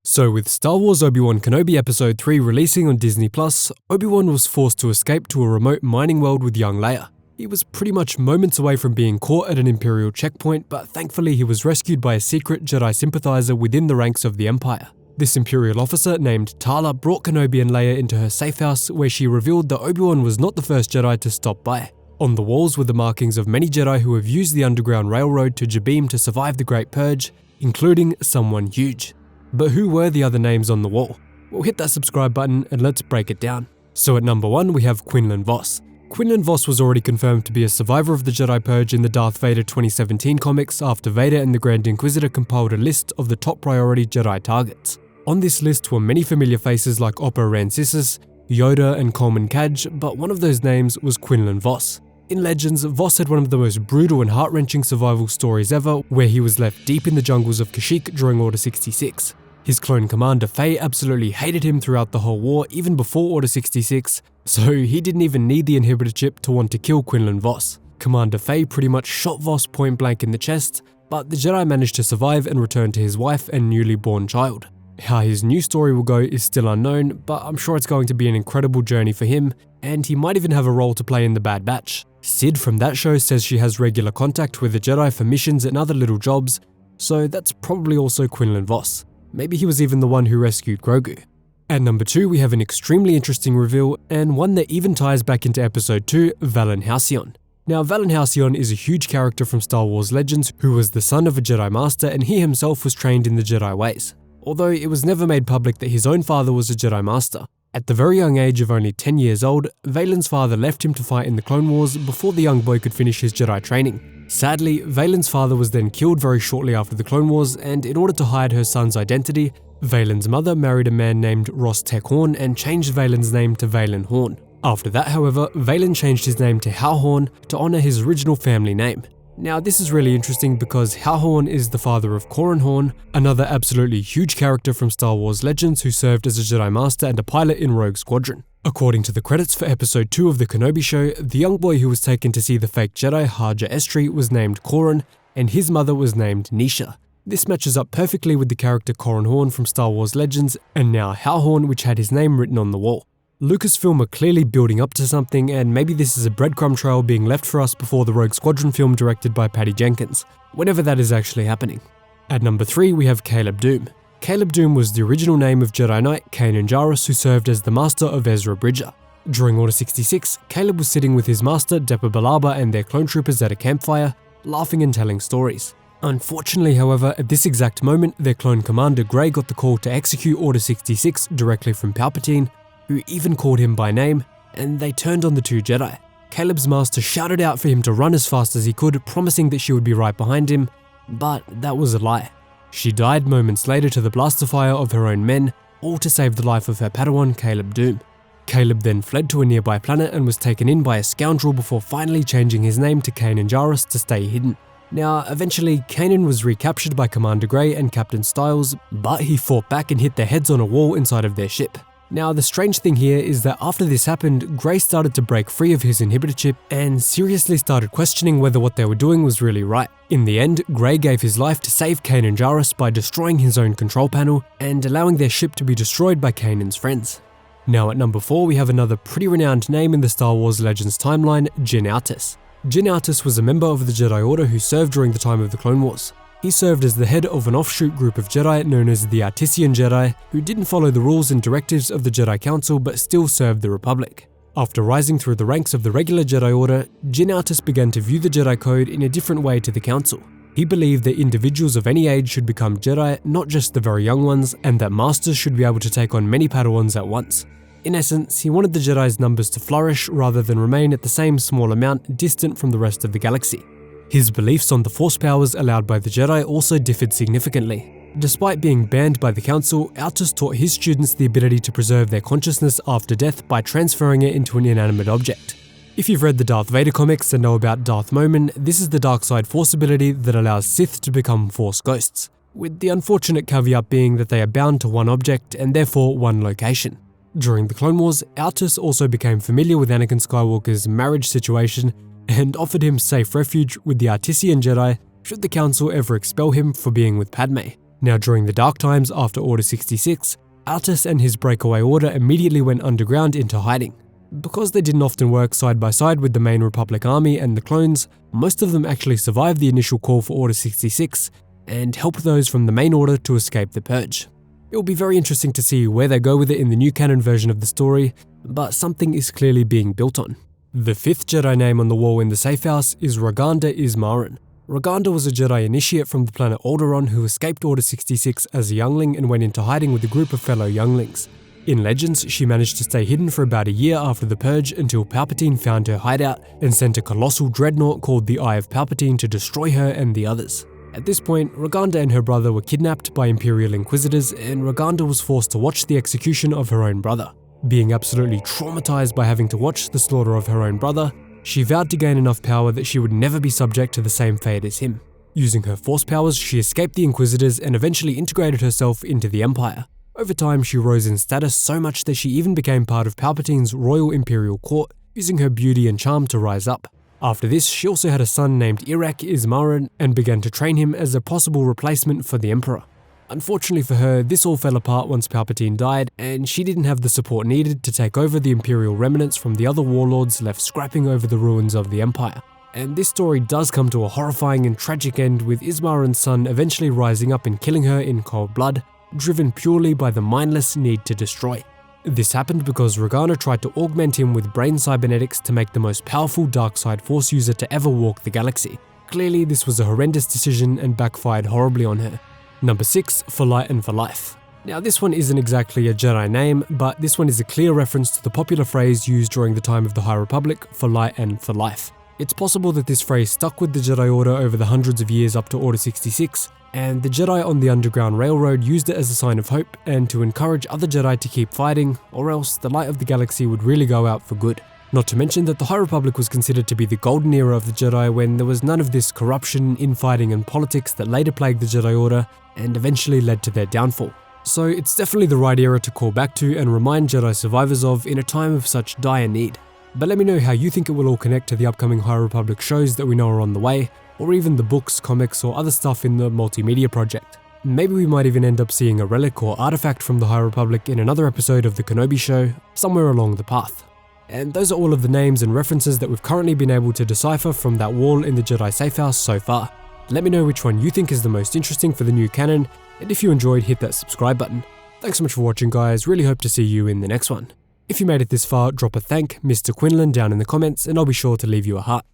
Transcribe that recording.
So with Star Wars Obi-Wan Kenobi Episode 3 releasing on Disney+, Obi-Wan was forced to escape to a remote mining world with young Leia. He was pretty much moments away from being caught at an Imperial checkpoint, but thankfully he was rescued by a secret Jedi sympathizer within the ranks of the Empire. This Imperial officer named Tala brought Kenobi and Leia into her safehouse, where she revealed that Obi-Wan was not the first Jedi to stop by. On the walls were the markings of many Jedi who have used the Underground Railroad to Jabiim to survive the Great Purge, including someone huge. But who were the other names on the wall? Well, hit that subscribe button and let's break it down. So at number 1 we have Quinlan Vos. Quinlan Vos was already confirmed to be a survivor of the Jedi Purge in the Darth Vader 2017 comics after Vader and the Grand Inquisitor compiled a list of the top priority Jedi targets. On this list were many familiar faces like Oppo Rancisis, Yoda and Coleman Kcaj, but one of those names was Quinlan Vos. In Legends, Vos had one of the most brutal and heart-wrenching survival stories ever, where he was left deep in the jungles of Kashyyyk during Order 66. His clone commander Faie absolutely hated him throughout the whole war, even before Order 66, so he didn't even need the inhibitor chip to want to kill Quinlan Vos. Commander Faie pretty much shot Vos point blank in the chest, but the Jedi managed to survive and return to his wife and newly born child. How his new story will go is still unknown, but I'm sure it's going to be an incredible journey for him, and he might even have a role to play in the Bad Batch. Sid from that show says she has regular contact with the Jedi for missions and other little jobs, so that's probably also Quinlan Vos. Maybe he was even the one who rescued Grogu. At number 2 we have an extremely interesting reveal, and one that even ties back into Episode 2, Valen Halcyon. Now Valen Halcyon is a huge character from Star Wars Legends who was the son of a Jedi Master, and he himself was trained in the Jedi ways. Although it was never made public that his own father was a Jedi Master. At the very young age of only 10 years old, Valen's father left him to fight in the Clone Wars before the young boy could finish his Jedi training. Sadly, Valen's father was then killed very shortly after the Clone Wars, and in order to hide her son's identity, Valen's mother married a man named Ross Tech Horn and changed Valen's name to Valen Horn. After that, however, Valen changed his name to Hal Horn to honor his original family name. Now this is really interesting because Hal Horn is the father of Corran Horn, another absolutely huge character from Star Wars Legends who served as a Jedi Master and a pilot in Rogue Squadron. According to the credits for Episode 2 of the Kenobi show, the young boy who was taken to see the fake Jedi Haja Estri was named Corran, and his mother was named Nisha. This matches up perfectly with the character Corran Horn from Star Wars Legends, and now Hal Horn, which had his name written on the wall. Lucasfilm are clearly building up to something, and maybe this is a breadcrumb trail being left for us before the Rogue Squadron film directed by Patty Jenkins, whenever that is actually happening. At number 3 we have Caleb Dume. Caleb Dume was the original name of Jedi Knight Kanan Jarrus, who served as the master of Ezra Bridger. During Order 66, Caleb was sitting with his master Depa Billaba and their clone troopers at a campfire, laughing and telling stories. Unfortunately, however, at this exact moment, their clone commander Gray got the call to execute Order 66 directly from Palpatine, who even called him by name, and they turned on the two Jedi. Caleb's master shouted out for him to run as fast as he could, promising that she would be right behind him, but that was a lie. She died moments later to the blaster fire of her own men, all to save the life of her Padawan Caleb Dume. Caleb then fled to a nearby planet and was taken in by a scoundrel before finally changing his name to Kanan Jarrus to stay hidden. Now, eventually, Kanan was recaptured by Commander Gray and Captain Styles, but he fought back and hit their heads on a wall inside of their ship. Now, the strange thing here is that after this happened, Gray started to break free of his inhibitor chip and seriously started questioning whether what they were doing was really right. In the end, Gray gave his life to save Kanan Jarrus by destroying his own control panel and allowing their ship to be destroyed by Kanan's friends. Now at number 4 we have another pretty renowned name in the Star Wars Legends timeline, Jyn Erso. Jyn Erso was a member of the Jedi Order who served during the time of the Clone Wars. He served as the head of an offshoot group of Jedi known as the Artisan Jedi, who didn't follow the rules and directives of the Jedi Council but still served the Republic. After rising through the ranks of the regular Jedi Order, Jyn Erso began to view the Jedi Code in a different way to the Council. He believed that individuals of any age should become Jedi, not just the very young ones, and that Masters should be able to take on many Padawans at once. In essence, he wanted the Jedi's numbers to flourish rather than remain at the same small amount distant from the rest of the galaxy. His beliefs on the Force powers allowed by the Jedi also differed significantly. Despite being banned by the Council, Altis taught his students the ability to preserve their consciousness after death by transferring it into an inanimate object. If you've read the Darth Vader comics and know about Darth Momin, this is the dark side Force ability that allows Sith to become Force ghosts, with the unfortunate caveat being that they are bound to one object and therefore one location. During the Clone Wars, Altis also became familiar with Anakin Skywalker's marriage situation and offered him safe refuge with the Artisan Jedi should the Council ever expel him for being with Padme. Now during the dark times after Order 66, ALTIS and his breakaway order immediately went underground into hiding. Because they didn't often work side by side with the main Republic army and the clones, most of them actually survived the initial call for Order 66 and helped those from the main order to escape the purge. It will be very interesting to see where they go with it in the new canon version of the story, but something is clearly being built on. The 5th Jedi name on the wall in the Safehouse is ROGANDA ISMAREN. ROGANDA was a Jedi initiate from the planet Alderaan who escaped Order 66 as a youngling and went into hiding with a group of fellow younglings. In Legends, she managed to stay hidden for about a year after the purge until Palpatine found her hideout and sent a colossal dreadnought called the Eye of Palpatine to destroy her and the others. At this point, ROGANDA and her brother were kidnapped by Imperial Inquisitors, and ROGANDA was forced to watch the execution of her own brother. Being absolutely traumatized by having to watch the slaughter of her own brother, she vowed to gain enough power that she would never be subject to the same fate as him. Using her Force powers, she escaped the Inquisitors and eventually integrated herself into the Empire. Over time, she rose in status so much that she even became part of Palpatine's Royal Imperial Court, using her beauty and charm to rise up. After this, she also had a son named Iraq Ismaren and began to train him as a possible replacement for the Emperor. Unfortunately for her, this all fell apart once Palpatine died, and she didn't have the support needed to take over the Imperial remnants from the other warlords left scrapping over the ruins of the Empire. And this story does come to a horrifying and tragic end, with Ismaren's son eventually rising up and killing her in cold blood, driven purely by the mindless need to destroy. This happened because ROGANDA tried to augment him with brain cybernetics to make the most powerful dark side force user to ever walk the galaxy. Clearly, this was a horrendous decision and backfired horribly on her. Number 6, For Light and For Life. Now this one isn't exactly a Jedi name, but this one is a clear reference to the popular phrase used during the time of the High Republic, for light and for life. It's possible that this phrase stuck with the Jedi Order over the hundreds of years up to Order 66, and the Jedi on the Underground Railroad used it as a sign of hope and to encourage other Jedi to keep fighting, or else the light of the galaxy would really go out for good. Not to mention that the High Republic was considered to be the golden era of the Jedi, when there was none of this corruption, infighting and politics that later plagued the Jedi Order and eventually led to their downfall. So it's definitely the right era to call back to and remind Jedi survivors of in a time of such dire need. But let me know how you think it will all connect to the upcoming High Republic shows that we know are on the way, or even the books, comics or other stuff in the multimedia project. Maybe we might even end up seeing a relic or artifact from the High Republic in another episode of the Kenobi show, somewhere along the path. And those are all of the names and references that we've currently been able to decipher from that wall in the Jedi Safehouse so far. Let me know which one you think is the most interesting for the new canon, and if you enjoyed, hit that subscribe button. Thanks so much for watching guys, really hope to see you in the next one. If you made it this far, drop a thank Mr. Quinlan down in the comments and I'll be sure to leave you a heart.